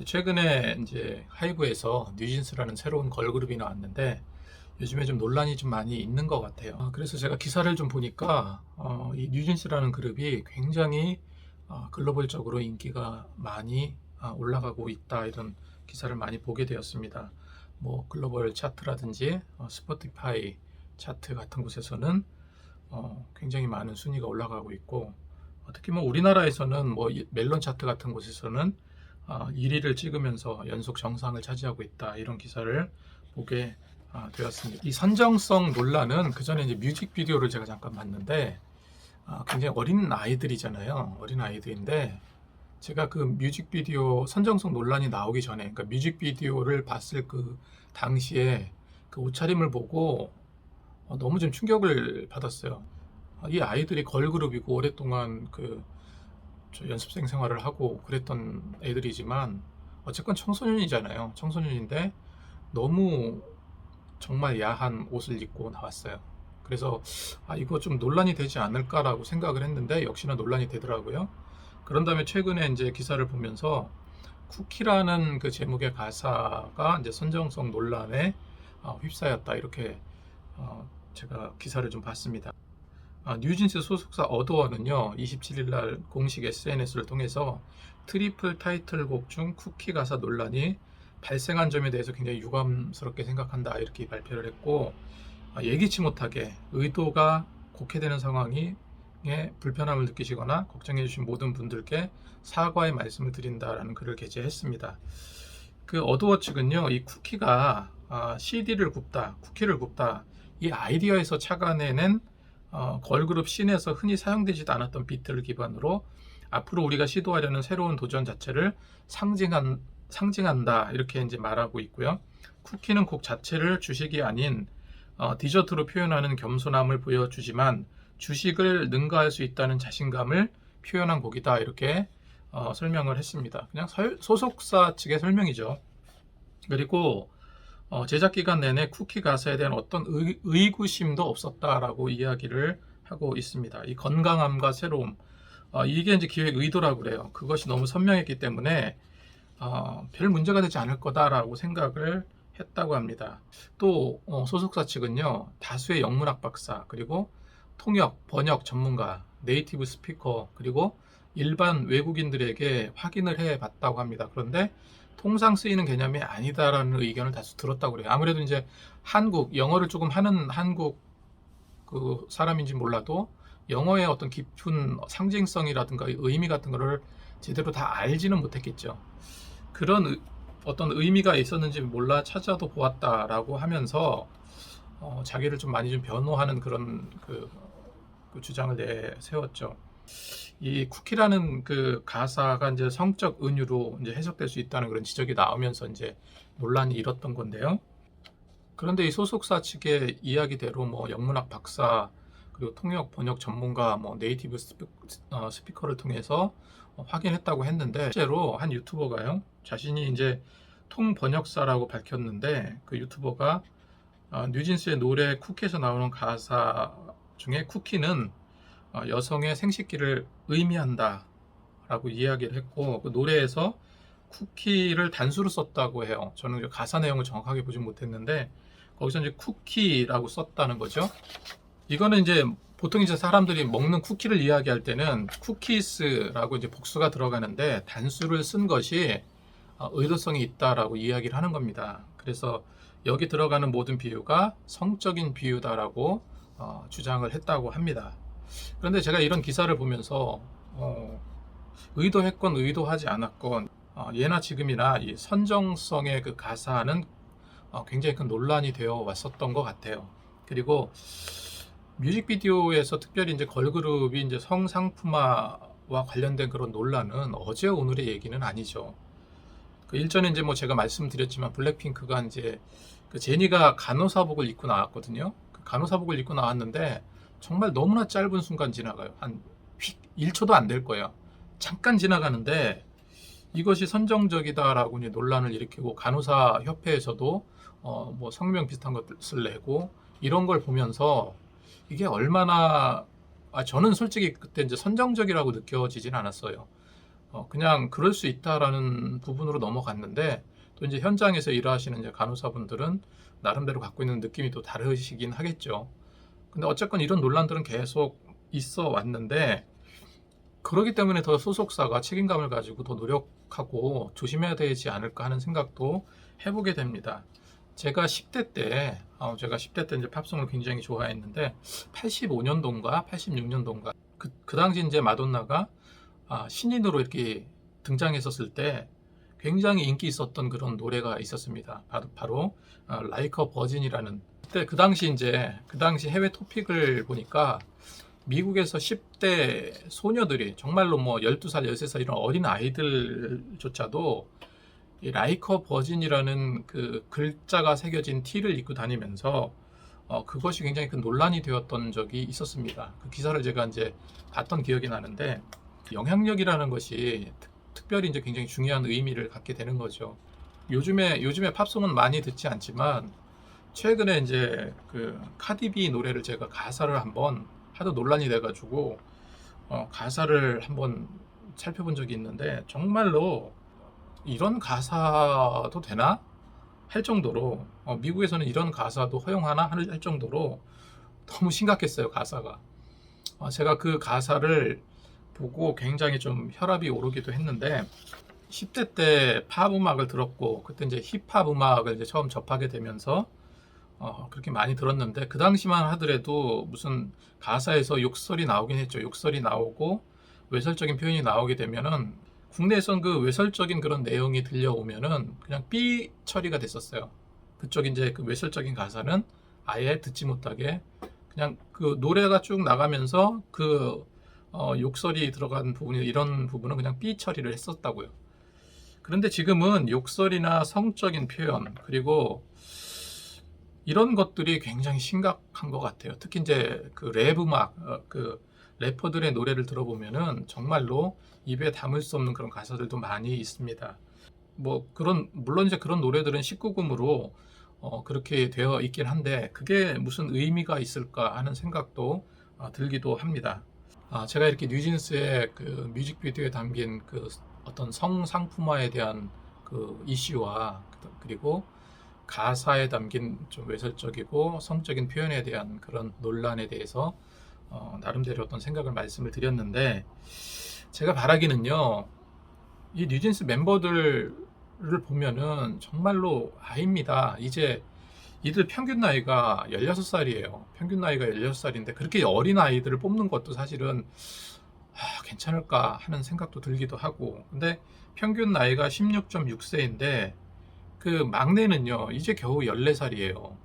최근에 이제 하이브에서 뉴진스라는 새로운 걸그룹이 나왔는데 요즘에 좀 논란이 좀 많이 있는 것 같아요. 그래서 제가 기사를 좀 보니까 이 뉴진스라는 그룹이 굉장히 글로벌적으로 인기가 많이 올라가고 있다 이런 기사를 많이 보게 되었습니다. 뭐 글로벌 차트라든지 스포티파이 차트 같은 곳에서는 굉장히 많은 순위가 올라가고 있고 특히 뭐 우리나라에서는 뭐 멜론 차트 같은 곳에서는 1위를 찍으면서 연속 정상을 차지하고 있다 이런 기사를 보게 되었습니다. 이 선정성 논란은 그 전에 이제 뮤직비디오를 제가 잠깐 봤는데 굉장히 어린 아이들이잖아요. 어린 아이들인데 제가 그 뮤직비디오 선정성 논란이 나오기 전에 그러니까 뮤직비디오를 봤을 그 당시에 그 옷차림을 보고 너무 좀 충격을 받았어요. 이 아이들이 걸그룹이고 오랫동안 저 연습생 생활을 하고 그랬던 애들이지만 어쨌건 청소년이잖아요. 청소년인데 너무 정말 야한 옷을 입고 나왔어요. 그래서 이거 좀 논란이 되지 않을까라고 생각을 했는데 역시나 논란이 되더라고요. 그런 다음에 최근에 이제 기사를 보면서 쿠키라는 그 제목의 가사가 이제 선정성 논란에 휩싸였다 이렇게 제가 기사를 좀 봤습니다. 뉴진스 소속사 어도어는요, 27일 날 공식 SNS를 통해서 트리플 타이틀곡 중 쿠키 가사 논란이 발생한 점에 대해서 굉장히 유감스럽게 생각한다 이렇게 발표를 했고, 예기치 못하게 의도가 곡해되는 상황이 불편함을 느끼시거나 걱정해 주신 모든 분들께 사과의 말씀을 드린다라는 글을 게재했습니다. 그 어도어 측은요, 이 쿠키가 CD를 굽다, 쿠키를 굽다 이 아이디어에서 착안해낸 걸그룹 씬에서 흔히 사용되지도 않았던 비트를 기반으로 앞으로 우리가 시도하려는 새로운 도전 자체를 상징한다 이렇게 이제 말하고 있고요. 쿠키는 곡 자체를 주식이 아닌 디저트로 표현하는 겸손함을 보여주지만 주식을 능가할 수 있다는 자신감을 표현한 곡이다 이렇게 설명을 했습니다. 그냥 소속사 측의 설명이죠. 그리고 제작 기간 내내 쿠키 가사에 대한 어떤 의구심도 없었다라고 이야기를 하고 있습니다. 이 건강함과 새로움, 이게 이제 기획 의도라고 그래요. 그것이 너무 선명했기 때문에 별 문제가 되지 않을 거다라고 생각을 했다고 합니다. 또 소속사 측은요, 다수의 영문학 박사, 그리고 통역, 번역 전문가, 네이티브 스피커, 그리고 일반 외국인들에게 확인을 해 봤다고 합니다. 그런데 통상 쓰이는 개념이 아니다라는 의견을 다수 들었다고 그래요. 아무래도 이제 영어를 조금 하는 한국 그 사람인지 몰라도 영어의 어떤 깊은 상징성이라든가 의미 같은 거를 제대로 다 알지는 못했겠죠. 그런 어떤 의미가 있었는지 몰라 찾아도 보았다라고 하면서 자기를 좀 많이 좀 변호하는 그런 그 주장을 내세웠죠. 이 쿠키라는 그 가사가 이제 성적 은유로 이제 해석될 수 있다는 그런 지적이 나오면서 이제 논란이 일었던 건데요. 그런데 이 소속사 측의 이야기대로 뭐 영문학 박사 그리고 통역 번역 전문가 뭐 네이티브 스피커를 통해서 확인했다고 했는데 실제로 한 유튜버가요 자신이 이제 통번역사라고 밝혔는데 그 유튜버가 뉴진스의 노래 쿠키에서 나오는 가사 중에 쿠키는 여성의 생식기를 의미한다 라고 이야기를 했고 그 노래에서 쿠키를 단수로 썼다고 해요. 저는 가사 내용을 정확하게 보진 못했는데 거기서 이제 쿠키라고 썼다는 거죠. 이거는 이제 보통 이제 사람들이 먹는 쿠키를 이야기할 때는 쿠키스라고 이제 복수가 들어가는데 단수를 쓴 것이 의도성이 있다라고 이야기를 하는 겁니다. 그래서 여기 들어가는 모든 비유가 성적인 비유다라고 주장을 했다고 합니다. 그런데 제가 이런 기사를 보면서 의도했건 의도하지 않았건 예나 지금이나 이 선정성의 그 가사는 굉장히 큰 논란이 되어 왔었던 것 같아요. 그리고 뮤직비디오에서 특별히 이제 걸그룹이 이제 성상품화와 관련된 그런 논란은 어제 오늘의 얘기는 아니죠. 그 일전에 이제 뭐 제가 말씀드렸지만 블랙핑크가 이제 그 제니가 간호사복을 입고 나왔거든요. 그 간호사복을 입고 나왔는데 정말 너무나 짧은 순간 지나가요. 한 1초도 안 될 거예요. 잠깐 지나가는데 이것이 선정적이다라고 이제 논란을 일으키고 간호사 협회에서도 뭐 성명 비슷한 것을 내고 이런 걸 보면서 이게 얼마나 저는 솔직히 그때 이제 선정적이라고 느껴지진 않았어요. 그냥 그럴 수 있다라는 부분으로 넘어갔는데, 또 이제 현장에서 일하시는 이제 간호사분들은 나름대로 갖고 있는 느낌이 또 다르시긴 하겠죠. 근데 어쨌건 이런 논란들은 계속 있어 왔는데, 그러기 때문에 더 소속사가 책임감을 가지고 더 노력하고 조심해야 되지 않을까 하는 생각도 해보게 됩니다. 제가 10대 때 이제 팝송을 굉장히 좋아했는데, 85년도인가 86년도인가 그 당시 이제 마돈나가 신인으로 이렇게 등장했었을 때 굉장히 인기 있었던 그런 노래가 있었습니다. 바로 Like a Virgin이라는. 그때 그 당시 해외 토픽을 보니까 미국에서 10대 소녀들이 정말로 뭐 12살, 13살 이런 어린 아이들조차도 이 Like a Virgin이라는 그 글자가 새겨진 티를 입고 다니면서 그것이 굉장히 큰 논란이 되었던 적이 있었습니다. 그 기사를 제가 이제 봤던 기억이 나는데, 영향력이라는 것이 특별히 이제 굉장히 중요한 의미를 갖게 되는 거죠. 요즘에 팝송은 많이 듣지 않지만, 최근에 이제 그 카디비 노래를 제가 가사를 한번 하도 논란이 돼가지고 가사를 한번 살펴본 적이 있는데, 정말로 이런 가사도 되나? 할 정도로, 미국에서는 이런 가사도 허용하나? 할 정도로 너무 심각했어요, 가사가. 제가 그 가사를 보고 굉장히 좀 혈압이 오르기도 했는데, 10대 때 팝 음악을 들었고, 그때 이제 힙합 음악을 이제 처음 접하게 되면서 그렇게 많이 들었는데, 그 당시만 하더라도 무슨 가사에서 욕설이 나오긴 했죠. 욕설이 나오고 외설적인 표현이 나오게 되면은, 국내에선 그 외설적인 그런 내용이 들려오면은 그냥 삐 처리가 됐었어요. 그쪽 이제 그 외설적인 가사는 아예 듣지 못하게, 그냥 그 노래가 쭉 나가면서 그 욕설이 들어간 부분이, 이런 부분은 그냥 삐 처리를 했었다고요. 그런데 지금은 욕설이나 성적인 표현, 그리고 이런 것들이 굉장히 심각한 것 같아요. 특히 이제 그 랩 음악, 그 래퍼들의 노래를 들어보면은 정말로 입에 담을 수 없는 그런 가사들도 많이 있습니다. 뭐 물론 이제 그런 노래들은 19금으로 그렇게 되어 있긴 한데, 그게 무슨 의미가 있을까 하는 생각도 들기도 합니다. 제가 이렇게 뉴진스의 그 뮤직비디오에 담긴 그 어떤 성상품화에 대한 그 이슈와, 그리고 가사에 담긴 좀 외설적이고 성적인 표현에 대한 그런 논란에 대해서 나름대로 어떤 생각을 말씀을 드렸는데, 제가 바라기는요, 이 뉴진스 멤버들을 보면은 정말로 아이입니다. 이제 이들 평균 나이가 16살이에요. 평균 나이가 16살인데 그렇게 어린 아이들을 뽑는 것도 사실은 괜찮을까 하는 생각도 들기도 하고, 근데 평균 나이가 16.6세인데 그 막내는요, 이제 겨우 14살이에요.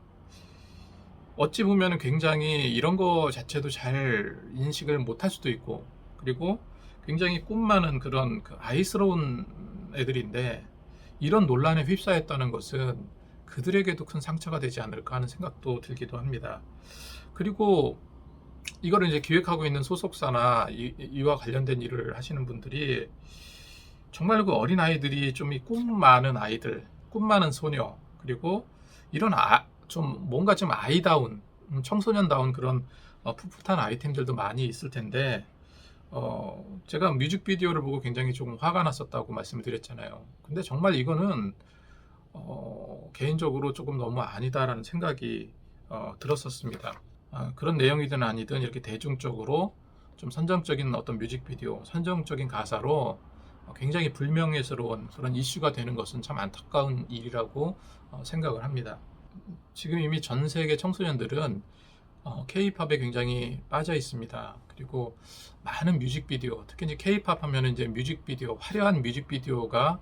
어찌 보면 굉장히 이런 거 자체도 잘 인식을 못할 수도 있고, 그리고 굉장히 꿈 많은 그런 그 아이스러운 애들인데, 이런 논란에 휩싸였다는 것은 그들에게도 큰 상처가 되지 않을까 하는 생각도 들기도 합니다. 그리고 이거를 이제 기획하고 있는 소속사나 이와 관련된 일을 하시는 분들이 정말 그 어린 아이들이 좀 이 꿈 많은 아이들, 꿈 많은 소녀, 그리고 이런 좀 뭔가 좀 아이다운, 청소년다운 그런 풋풋한 아이템들도 많이 있을 텐데, 제가 뮤직비디오를 보고 굉장히 조금 화가 났었다고 말씀을 드렸잖아요. 근데 정말 이거는 개인적으로 조금 너무 아니다라는 생각이 들었었습니다. 그런 내용이든 아니든 이렇게 대중적으로 좀 선정적인 어떤 뮤직비디오, 선정적인 가사로 굉장히 불명예스러운 그런 이슈가 되는 것은 참 안타까운 일이라고 생각을 합니다. 지금 이미 전 세계 청소년들은 K-팝에 굉장히 빠져 있습니다. 그리고 많은 뮤직비디오, 특히 이제 K-팝 하면 이제 뮤직비디오, 화려한 뮤직비디오가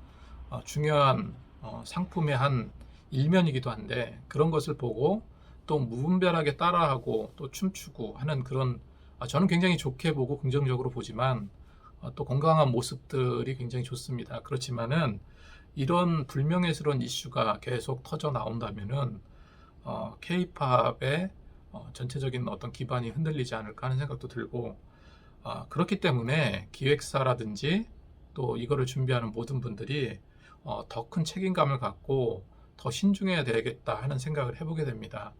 중요한 상품의 한 일면이기도 한데, 그런 것을 보고 또 무분별하게 따라하고 또 춤추고 하는 그런, 저는 굉장히 좋게 보고 긍정적으로 보지만, 또 건강한 모습들이 굉장히 좋습니다. 그렇지만은 이런 불명예스러운 이슈가 계속 터져 나온다면은 K-팝의 전체적인 어떤 기반이 흔들리지 않을까 하는 생각도 들고, 그렇기 때문에 기획사라든지 또 이거를 준비하는 모든 분들이 더 큰 책임감을 갖고 더 신중해야 되겠다 하는 생각을 해보게 됩니다.